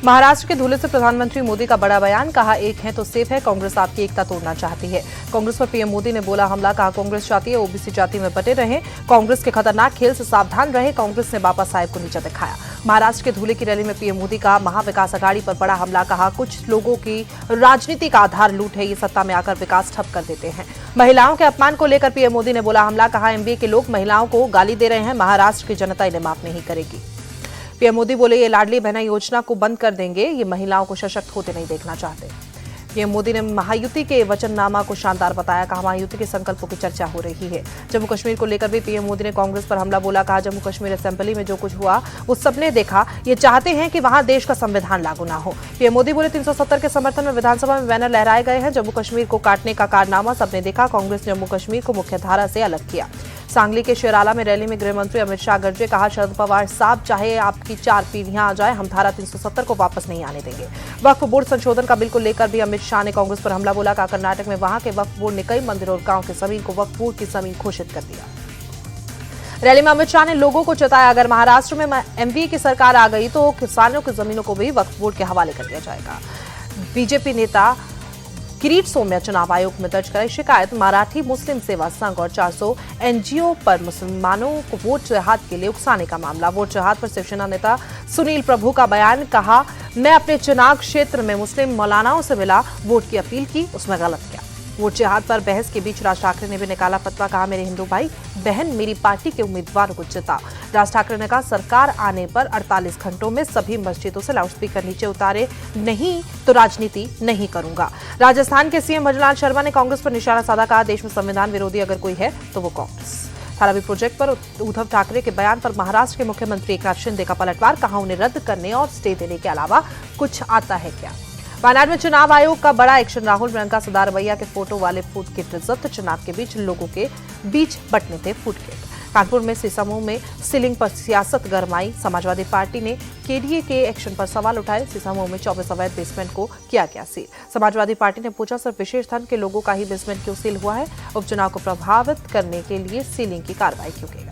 महाराष्ट्र के धुले से प्रधानमंत्री मोदी का बड़ा बयान, कहा एक है तो सेफ है, कांग्रेस आपकी एकता तोड़ना चाहती है। कांग्रेस पर पीएम मोदी ने बोला हमला, कहा कांग्रेस चाहती है ओबीसी जाति में बटे रहें, कांग्रेस के खतरनाक खेल से सावधान रहे, कांग्रेस ने बाबा साहेब को नीचा दिखाया। महाराष्ट्र के धुले की रैली में पीएम मोदी का महाविकास आघाड़ी पर बड़ा हमला, कहा कुछ लोगों की राजनीति का आधार लूट है, ये सत्ता में आकर विकास ठप कर देते हैं। महिलाओं के अपमान को लेकर पीएम मोदी ने बोला हमला, कहा एमबीए के लोग महिलाओं को गाली दे रहे हैं, महाराष्ट्र की जनता इन्हें माफ नहीं करेगी। पीएम मोदी बोले ये लाडली बहना योजना को बंद कर देंगे, ये महिलाओं को सशक्त होते नहीं देखना चाहते। पीएम मोदी ने महायुति के वचननामा को शानदार बताया, कहा महायुति के संकल्पों की चर्चा हो रही है। जम्मू कश्मीर को लेकर भी पीएम मोदी ने कांग्रेस पर हमला बोला, कहा जम्मू कश्मीर असेंबली में जो कुछ हुआ वो सबने देखा, ये चाहते हैं कि वहां देश का संविधान लागू ना हो। पीएम मोदी बोले 370 के समर्थन में विधानसभा में बैनर लहराए गए हैं, जम्मू कश्मीर को काटने का कारनामा सबने देखा, कांग्रेस ने जम्मू कश्मीर को मुख्यधारा से अलग किया। सांगली के शेराला में रैली में गृह मंत्री अमित शाह गरजे, कहा शरद पवार साहब चाहे आपकी 4 पीढ़ियां आ जाए, हम धारा 370 को वापस नहीं आने देंगे। वक्फ बोर्ड संशोधन का बिल को लेकर भी अमित शाह ने कांग्रेस पर हमला बोला, कहा कर्नाटक में वहां के वक्फ बोर्ड ने कई मंदिरों और गांव की जमीन को वक्फ बोर्ड की जमीन घोषित कर दिया। रैली में अमित शाह ने लोगों को चेताया, अगर महाराष्ट्र में एमपीए की सरकार आ गई तो किसानों की जमीनों को भी वक्फ बोर्ड के हवाले कर दिया जाएगा। बीजेपी नेता किरीट सोमया चुनाव आयोग में दर्ज कराई शिकायत, मराठी मुस्लिम सेवा संघ और 400 एनजीओ पर मुसलमानों को वोट जिहाद के लिए उकसाने का मामला। वोट जिहाद पर शिवसेना नेता सुनील प्रभु का बयान, कहा मैं अपने चुनाव क्षेत्र में मुस्लिम मौलानाओं से मिला, वोट की अपील की, उसमें गलत किया। वोट जिहाद पर बहस के बीच राज ठाकरे ने भी निकाला फतवा, कहा मेरे हिंदू भाई बहन मेरी पार्टी के उम्मीदवारों को जिता। राज ठाकरे ने कहा सरकार आने पर 48 घंटों में सभी मस्जिदों से लाउडस्पीकर नीचे उतारे, नहीं तो राजनीति नहीं करूंगा। राजस्थान के सीएम भजनलाल शर्मा ने कांग्रेस पर निशाना साधा, कहा देश में संविधान विरोधी अगर कोई है तो वो कांग्रेस। धारावी प्रोजेक्ट पर उद्धव ठाकरे के बयान पर महाराष्ट्र के मुख्यमंत्री एकनाथ शिंदे का पलटवार, कहा उन्हें रद्द करने और स्टे देने के अलावा कुछ आता है क्या। वायनाड में चुनाव आयोग का बड़ा एक्शन, राहुल प्रियंका सदा रवैया के फोटो वाले फूड किट जब्त, चुनाव के बीच लोगों के बीच बंटने थे फूड किट। कानपुर में सीसामऊ में सीलिंग पर सियासत गरमाई, समाजवादी पार्टी ने केडीए के एक्शन पर सवाल उठाए, सीसामऊ में 24 अवैध बेसमेंट को किया गया सील। समाजवादी पार्टी ने पूछा सिर्फ विशेष धन के लोगों का ही बेसमेंट क्यों सील हुआ है, उपचुनाव को प्रभावित करने के लिए सीलिंग की कार्रवाई क्यों की गई।